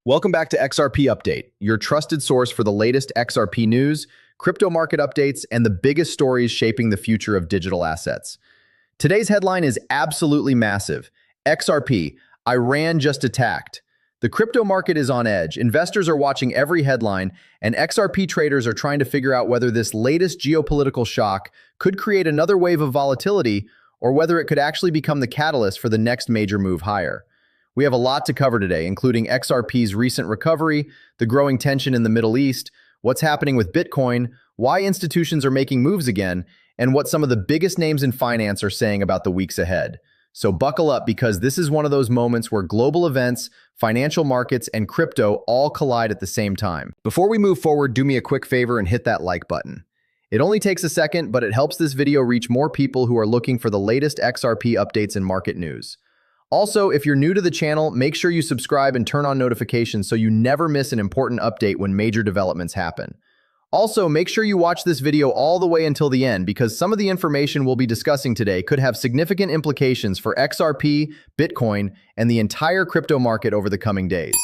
Welcome back to XRP Update, your trusted source for the latest XRP news, crypto market updates, and the biggest stories shaping the future of digital assets. Today's headline is absolutely massive. XRP, Iran just attacked. The crypto market is on edge. Investors are watching every headline, and XRP traders are trying to figure out whether this latest geopolitical shock could create another wave of volatility or whether it could actually become the catalyst for the next major move higher. We have a lot to cover today, including XRP's recent recovery, the growing tension in the Middle East, what's happening with Bitcoin, why institutions are making moves again, and what some of the biggest names in finance are saying about the weeks ahead. So buckle up, because this is one of those moments where global events, financial markets, and crypto all collide at the same time. Before we move forward, do me a quick favor and hit that like button. It only takes a second, but it helps this video reach more people who are looking for the latest XRP updates and market news. Also, if you're new to the channel, make sure you subscribe and turn on notifications so you never miss an important update when major developments happen. Also, make sure you watch this video all the way until the end, because some of the information we'll be discussing today could have significant implications for XRP, Bitcoin, and the entire crypto market over the coming days.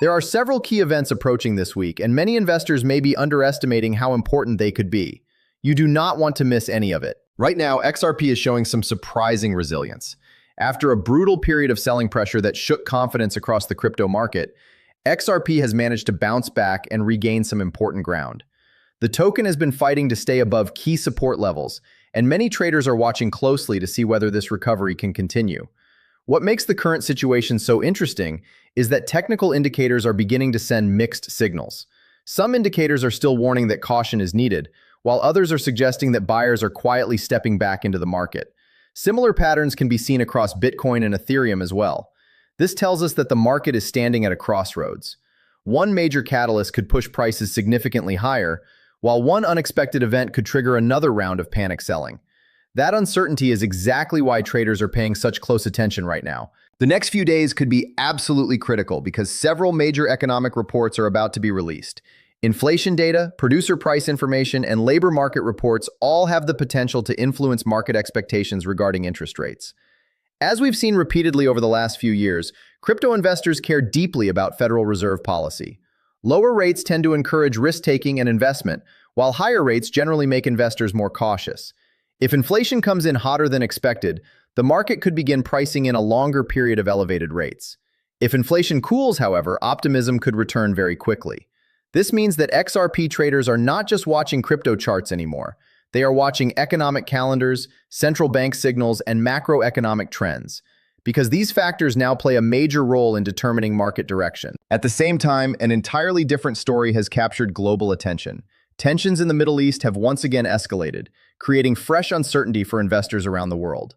There are several key events approaching this week, and many investors may be underestimating how important they could be. You do not want to miss any of it. Right now, XRP is showing some surprising resilience. After a brutal period of selling pressure that shook confidence across the crypto market, XRP has managed to bounce back and regain some important ground. The token has been fighting to stay above key support levels, and many traders are watching closely to see whether this recovery can continue. What makes the current situation so interesting is that technical indicators are beginning to send mixed signals. Some indicators are still warning that caution is needed, while others are suggesting that buyers are quietly stepping back into the market. Similar patterns can be seen across Bitcoin and Ethereum as well. This tells us that the market is standing at a crossroads. One major catalyst could push prices significantly higher, while one unexpected event could trigger another round of panic selling. That uncertainty is exactly why traders are paying such close attention right now. The next few days could be absolutely critical because several major economic reports are about to be released. Inflation data, producer price information, and labor market reports all have the potential to influence market expectations regarding interest rates. As we've seen repeatedly over the last few years, crypto investors care deeply about Federal Reserve policy. Lower rates tend to encourage risk-taking and investment, while higher rates generally make investors more cautious. If inflation comes in hotter than expected, the market could begin pricing in a longer period of elevated rates. If inflation cools, however, optimism could return very quickly. This means that XRP traders are not just watching crypto charts anymore. They are watching economic calendars, central bank signals, and macroeconomic trends, because these factors now play a major role in determining market direction. At the same time, an entirely different story has captured global attention. Tensions in the Middle East have once again escalated, creating fresh uncertainty for investors around the world.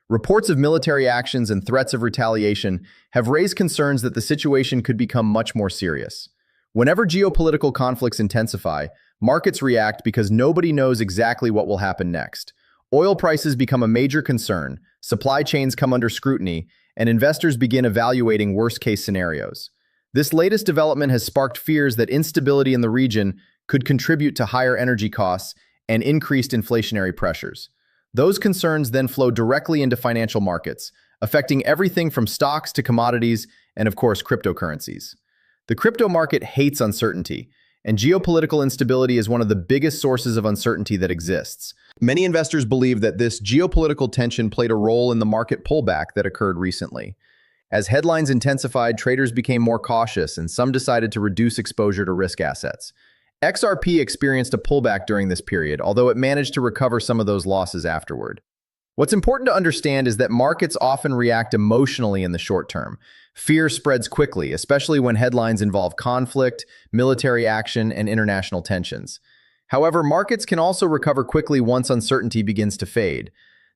Reports of military actions and threats of retaliation have raised concerns that the situation could become much more serious. Whenever geopolitical conflicts intensify, markets react because nobody knows exactly what will happen next. Oil prices become a major concern, supply chains come under scrutiny, and investors begin evaluating worst-case scenarios. This latest development has sparked fears that instability in the region could contribute to higher energy costs and increased inflationary pressures. Those concerns then flow directly into financial markets, affecting everything from stocks to commodities and, of course, cryptocurrencies. The crypto market hates uncertainty, and geopolitical instability is one of the biggest sources of uncertainty that exists. Many investors believe that this geopolitical tension played a role in the market pullback that occurred recently. As headlines intensified, traders became more cautious, and some decided to reduce exposure to risk assets. XRP experienced a pullback during this period, although it managed to recover some of those losses afterward. What's important to understand is that markets often react emotionally in the short term. Fear spreads quickly, especially when headlines involve conflict, military action, and international tensions. However, markets can also recover quickly once uncertainty begins to fade.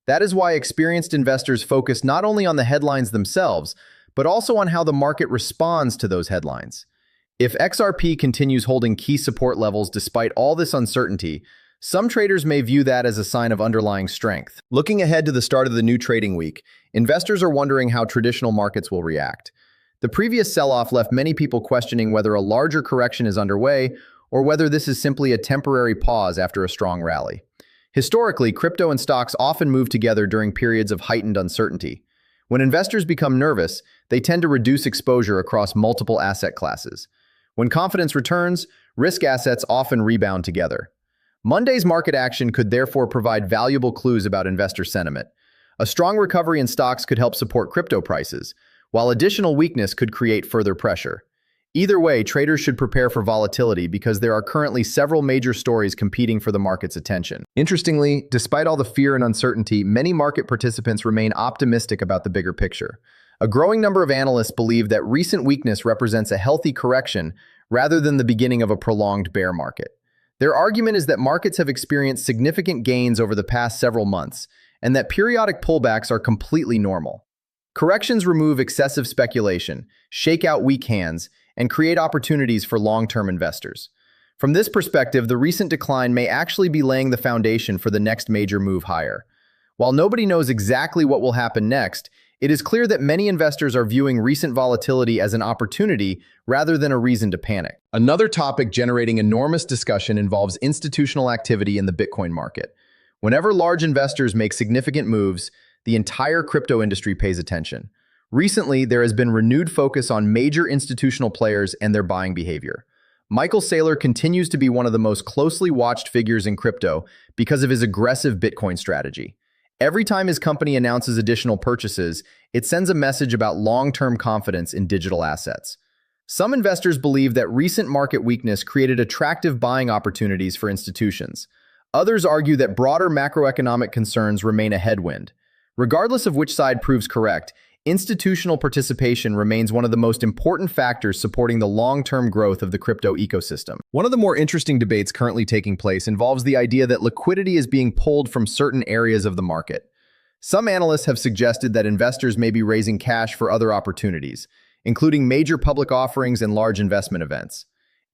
That is why experienced investors focus not only on the headlines themselves, but also on how the market responds to those headlines. If XRP continues holding key support levels despite all this uncertainty, some traders may view that as a sign of underlying strength. Looking ahead to the start of the new trading week, investors are wondering how traditional markets will react. The previous sell-off left many people questioning whether a larger correction is underway or whether this is simply a temporary pause after a strong rally. Historically, crypto and stocks often move together during periods of heightened uncertainty. When investors become nervous, they tend to reduce exposure across multiple asset classes. When confidence returns, risk assets often rebound together. Monday's market action could therefore provide valuable clues about investor sentiment. A strong recovery in stocks could help support crypto prices, while additional weakness could create further pressure. Either way, traders should prepare for volatility because there are currently several major stories competing for the market's attention. Interestingly, despite all the fear and uncertainty, many market participants remain optimistic about the bigger picture. A growing number of analysts believe that recent weakness represents a healthy correction rather than the beginning of a prolonged bear market. Their argument is that markets have experienced significant gains over the past several months, and that periodic pullbacks are completely normal. Corrections remove excessive speculation, shake out weak hands, and create opportunities for long-term investors. From this perspective, the recent decline may actually be laying the foundation for the next major move higher. While nobody knows exactly what will happen next, it is clear that many investors are viewing recent volatility as an opportunity rather than a reason to panic. Another topic generating enormous discussion involves institutional activity in the Bitcoin market. Whenever large investors make significant moves, the entire crypto industry pays attention. Recently, there has been renewed focus on major institutional players and their buying behavior. Michael Saylor continues to be one of the most closely watched figures in crypto because of his aggressive Bitcoin strategy. Every time his company announces additional purchases, it sends a message about long-term confidence in digital assets. Some investors believe that recent market weakness created attractive buying opportunities for institutions. Others argue that broader macroeconomic concerns remain a headwind. Regardless of which side proves correct, institutional participation remains one of the most important factors supporting the long-term growth of the crypto ecosystem. One of the more interesting debates currently taking place involves the idea that liquidity is being pulled from certain areas of the market. Some analysts have suggested that investors may be raising cash for other opportunities, including major public offerings and large investment events.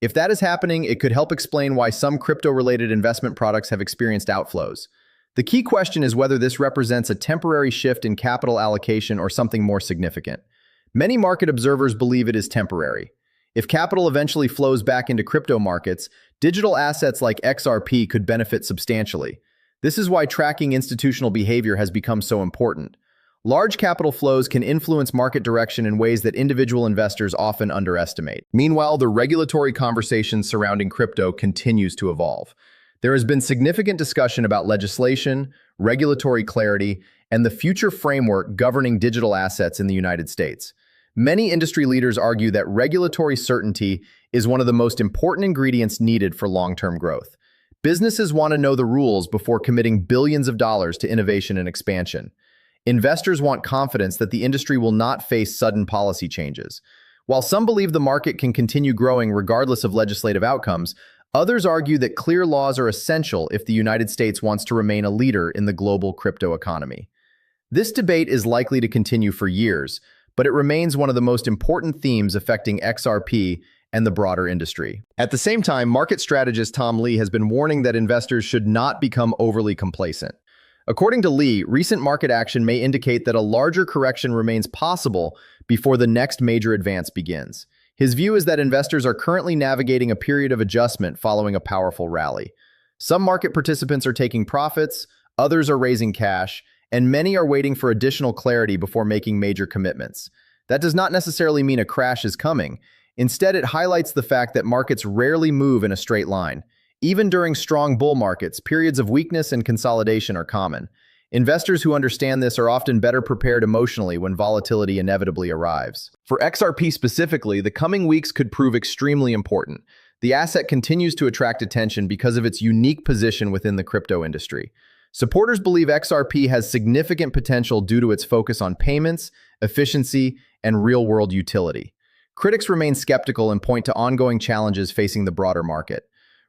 If that is happening, it could help explain why some crypto-related investment products have experienced outflows. The key question is whether this represents a temporary shift in capital allocation or something more significant. Many market observers believe it is temporary. If capital eventually flows back into crypto markets, digital assets like XRP could benefit substantially. This is why tracking institutional behavior has become so important. Large capital flows can influence market direction in ways that individual investors often underestimate. Meanwhile, the regulatory conversation surrounding crypto continues to evolve. There has been significant discussion about legislation, regulatory clarity, and the future framework governing digital assets in the United States. Many industry leaders argue that regulatory certainty is one of the most important ingredients needed for long-term growth. Businesses want to know the rules before committing billions of dollars to innovation and expansion. Investors want confidence that the industry will not face sudden policy changes. While some believe the market can continue growing regardless of legislative outcomes, others argue that clear laws are essential if the United States wants to remain a leader in the global crypto economy. This debate is likely to continue for years, but it remains one of the most important themes affecting XRP and the broader industry. At the same time, market strategist Tom Lee has been warning that investors should not become overly complacent. According to Lee, recent market action may indicate that a larger correction remains possible before the next major advance begins. His view is that investors are currently navigating a period of adjustment following a powerful rally. Some market participants are taking profits, others are raising cash, and many are waiting for additional clarity before making major commitments. That does not necessarily mean a crash is coming. Instead, it highlights the fact that markets rarely move in a straight line. Even during strong bull markets, periods of weakness and consolidation are common. Investors who understand this are often better prepared emotionally when volatility inevitably arrives. For XRP specifically, the coming weeks could prove extremely important. The asset continues to attract attention because of its unique position within the crypto industry. Supporters believe XRP has significant potential due to its focus on payments, efficiency, and real-world utility. Critics remain skeptical and point to ongoing challenges facing the broader market.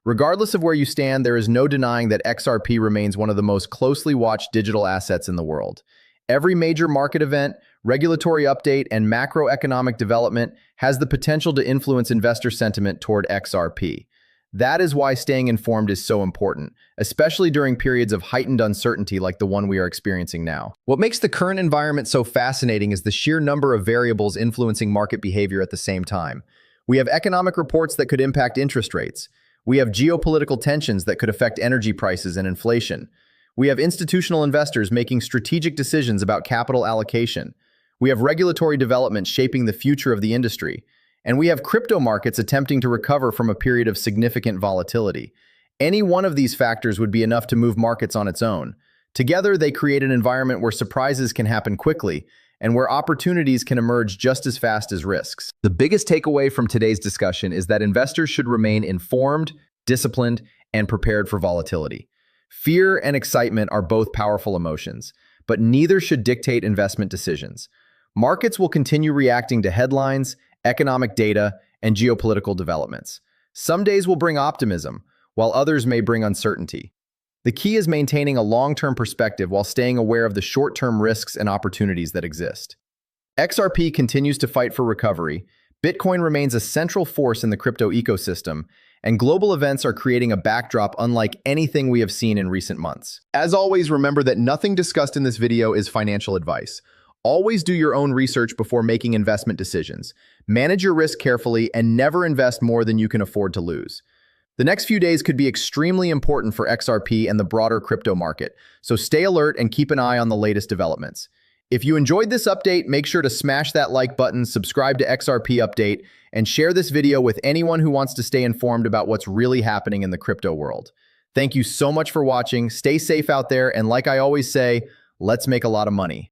Regardless of where you stand, there is no denying that XRP remains one of the most closely watched digital assets in the world. Every major market event, regulatory update, and macroeconomic development has the potential to influence investor sentiment toward XRP. That is why staying informed is so important, especially during periods of heightened uncertainty like the one we are experiencing now. What makes the current environment so fascinating is the sheer number of variables influencing market behavior at the same time. We have economic reports that could impact interest rates. We have geopolitical tensions that could affect energy prices and inflation. We have institutional investors making strategic decisions about capital allocation. We have regulatory developments shaping the future of the industry, and we have crypto markets attempting to recover from a period of significant volatility. Any one of these factors would be enough to move markets on its own. Together, they create an environment where surprises can happen quickly and where opportunities can emerge just as fast as risks. The biggest takeaway from today's discussion is that investors should remain informed, disciplined, and prepared for volatility. Fear and excitement are both powerful emotions, but neither should dictate investment decisions. Markets will continue reacting to headlines, economic data, and geopolitical developments. Some days will bring optimism, while others may bring uncertainty. The key is maintaining a long-term perspective while staying aware of the short-term risks and opportunities that exist. XRP continues to fight for recovery, Bitcoin remains a central force in the crypto ecosystem, and global events are creating a backdrop unlike anything we have seen in recent months. As always, remember that nothing discussed in this video is financial advice. Always do your own research before making investment decisions. Manage your risk carefully and never invest more than you can afford to lose. The next few days could be extremely important for XRP and the broader crypto market, so stay alert and keep an eye on the latest developments. If you enjoyed this update, make sure to smash that like button, subscribe to XRP Update, and share this video with anyone who wants to stay informed about what's really happening in the crypto world. Thank you so much for watching, stay safe out there, and like I always say, let's make a lot of money.